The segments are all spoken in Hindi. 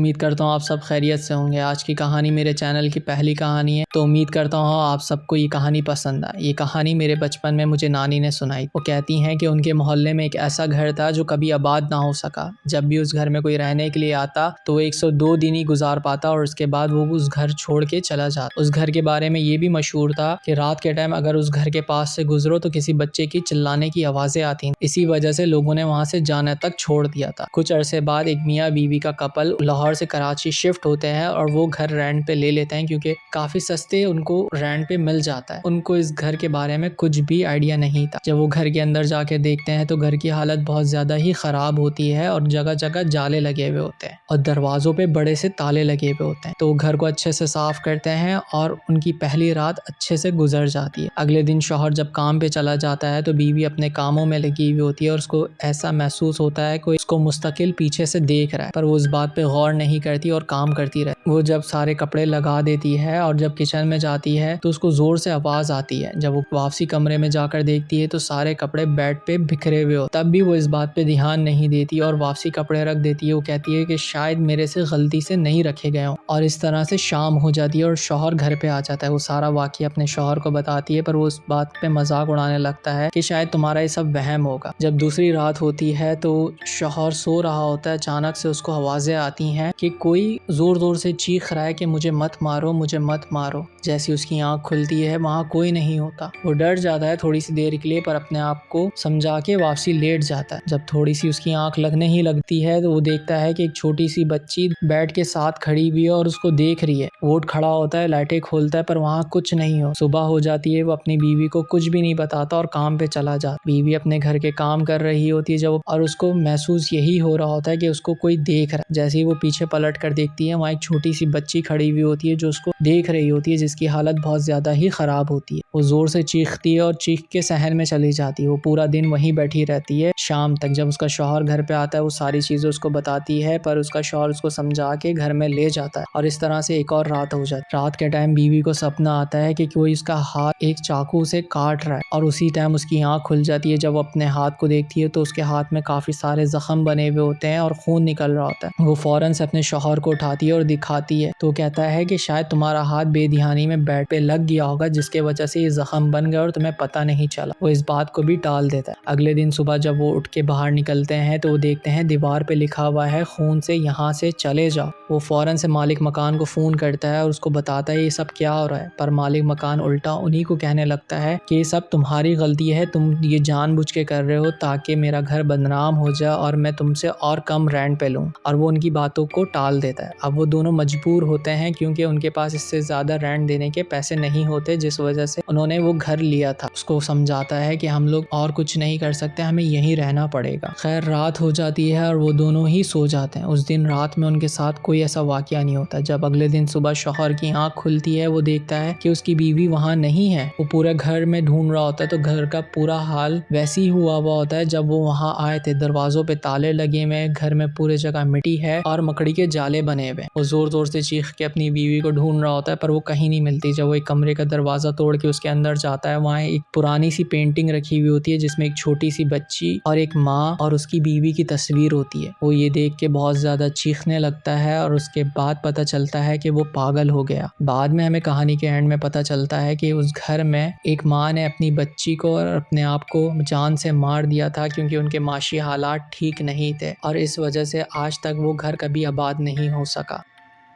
उम्मीद करता हूँ आप सब खैरियत से होंगे। आज की कहानी मेरे चैनल की पहली कहानी है, तो उम्मीद करता हूँ आप सबको ये कहानी पसंद आए। ये कहानी मेरे बचपन में मुझे नानी ने सुनाई। वो कहती हैं कि उनके मोहल्ले में एक ऐसा घर था जो कभी आबाद ना हो सका। जब भी उस घर में कोई रहने के लिए आता तो वो 102 दिन ही गुजार पाता और उसके बाद वो उस घर छोड़ के चला जाता। उस घर के बारे में ये भी मशहूर था कि रात के टाइम अगर उस घर के पास से गुजरो तो किसी बच्चे की चिल्लाने की आवाज़ें आती। इसी वजह से लोगों ने वहाँ से जाने तक छोड़ दिया था। कुछ अरसे बाद एक मियाँ बीवी का कपल लाहौर से कराची शिफ्ट होते हैं और वो घर रेंट पे ले लेते हैं क्योंकि काफ़ी सस्ते उनको रेंट पे मिल जाता है। उनको इस घर के बारे में कुछ भी आइडिया नहीं था। जब वो घर के अंदर जाके देखते हैं तो घर की हालत बहुत ज़्यादा ही ख़राब होती है और जगह जगह जाले लगे हुए होते हैं और दरवाज़ों पे बड़े से ताले लगे हुए होते हैं। तो वो घर को अच्छे से साफ़ करते हैं और उनकी पहली रात अच्छे से गुजर जाती है। अगले दिन शौहर जब काम पे चला जाता है तो बीवी अपने कामों में लगी हुई होती है और उसको ऐसा महसूस होता है कोई उसको मुस्तकिल पीछे से देख रहा है, पर वो उस बात पे गौर नहीं करती और काम करती रहती। वो जब सारे कपड़े लगा देती है और जब किचन में जाती है तो उसको जोर से आवाज आती है। जब वो वापसी कमरे में जाकर देखती है तो सारे कपड़े बेड पे बिखरे हुए हो। तब भी वो इस बात पे ध्यान नहीं देती और वापसी कपड़े रख देती है। वो कहती है कि शायद मेरे से गलती से नहीं रखे गए हों। और इस तरह से शाम हो जाती है और शौहर घर पे आ जाता है। वो सारा वाकया अपने शौहर को बताती है, पर वो उस बात पे मजाक उड़ाने लगता है कि शायद तुम्हारा ये सब वहम होगा। जब दूसरी रात होती है तो शौहर सो रहा होता है। अचानक से उसको आवाजें आती हैं कि कोई जोर जोर से चीख रहा है कि मुझे मत मारो, मुझे मत मारो। जैसी उसकी आंख खुलती है वहाँ कोई नहीं होता। वो डर जाता है थोड़ी सी देर के लिए, पर अपने आप को समझा के वापसी लेट जाता है। जब थोड़ी सी उसकी आंख लगने ही लगती है तो वो देखता है कि एक छोटी सी बच्ची बेड के साथ खड़ी हुई है और उसको देख रही है। वो खड़ा होता है, लाइटें खोलता है, पर वहाँ कुछ नहीं हो। सुबह हो जाती है। वो अपनी बीवी को कुछ भी नहीं बताता और काम पे चला जाता। बीवी अपने घर के काम कर रही होती है जब, और उसको महसूस यही हो रहा होता है कि उसको कोई देख रहा है। जैसे ही वो पीछे पलट कर देखती है वहाँ एक छोटी सी बच्ची खड़ी हुई होती है जो उसको देख रही होती है, जिसकी हालत बहुत ज्यादा ही खराब होती है। वो जोर से चीखती है और चीख के सहन में चली जाती है। वो पूरा दिन वहीं बैठी रहती है शाम तक। जब उसका शौहर घर पे आता है वो सारी चीजें उसको बताती है, पर उसका शौहर उसको समझा के घर में ले जाता है और इस तरह से एक और रात हो जाती है। रात के टाइम बीवी को सपना आता है कि कोई उसका हाथ एक चाकू से काट रहा है और उसी टाइम उसकी आंख खुल जाती है। जब वो अपने हाथ को देखती है तो उसके हाथ में काफी सारे जख्म बने हुए होते हैं और खून निकल रहा होता है। वो फौरन से अपने शौहर को उठाती है और दिखाती है तो कहता है कि शायद तुम्हारा हाथ बेध्यानी में बेड पे लग गया होगा जिसके वजह से ये जख्म बन गया और तुम्हें पता नहीं चला। वो इस बात को भी टाल देता है। अगले दिन सुबह जब वो उठ के बाहर निकलते हैं तो वो देखते हैं दीवार पे लिखा हुआ है खून से यहाँ से चले जाओ। वो फौरन से मालिक मकान को फोन करता है और उसको बताता है ये सब क्या हो रहा है, पर मालिक मकान उल्टा उन्हीं को कहने लगता है कि ये सब तुम्हारी गलती है, तुम ये जानबूझ के कर रहे हो ताकि मेरा घर बदनाम हो जाए और मैं तुमसे और कम रेंट पे लूँ। और वो उनकी बातों को टाल देता है। अब वो दोनों मजबूर होते हैं क्योंकि उनके पास इससे ज्यादा रेंट देने के पैसे नहीं होते, जिस वजह से उन्होंने वो घर लिया था। उसको समझाता है कि हम लोग और कुछ नहीं कर सकते, हमें यहीं रहना पड़ेगा। खैर रात हो जाती है और वो दोनों ही सो जाते हैं। उस दिन रात में उनके साथ कोई ऐसा वाकया नहीं होता। जब अगले दिन सुबह शौहर की आंख खुलती है वो देखता है कि उसकी बीवी वहाँ नहीं है। वो पूरे घर में ढूंढ रहा होता है तो घर का पूरा हाल वैसे ही हुआ होता है जब वो वहाँ आए थे। दरवाजों पे ताले लगे हुए, घर में पूरे जगह मिट्टी है और मकड़ी के जाले बने हुए। वो जोर जोर से चीख के अपनी बीवी को ढूंढ रहा होता है पर वो कहीं नहीं मिलती। जब वो एक कमरे का दरवाजा तोड़ के उसके अंदर जाता है वहाँ एक पुरानी सी पेंटिंग रखी हुई होती है जिसमें एक छोटी सी बच्ची और एक माँ और उसकी बीवी की तस्वीर होती है। वो ये देख के बहुत ज्यादा चीखने लगता है और उसके बाद पता चलता है कि वो पागल हो गया। बाद में हमें कहानी के एंड में पता चलता है कि उस घर में एक माँ ने अपनी बच्ची को और अपने आप को जान से मार दिया था क्योंकि उनके माशी हालात ठीक नहीं थे और इस वजह से आज तक वो घर कभी आबाद नहीं हो सका।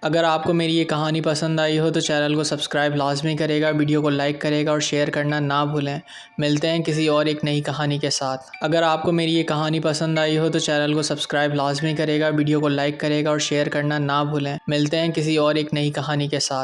अगर आपको मेरी ये कहानी पसंद आई हो तो चैनल को सब्सक्राइब लाजमी करेगा, वीडियो को लाइक करेगा और शेयर करना ना भूलें। मिलते हैं किसी और एक नई कहानी के साथ। अगर आपको मेरी ये कहानी पसंद आई हो तो चैनल को सब्सक्राइब लाजमी करेगा, वीडियो को लाइक करेगा और शेयर करना ना भूलें। मिलते हैं किसी और एक नई कहानी के साथ।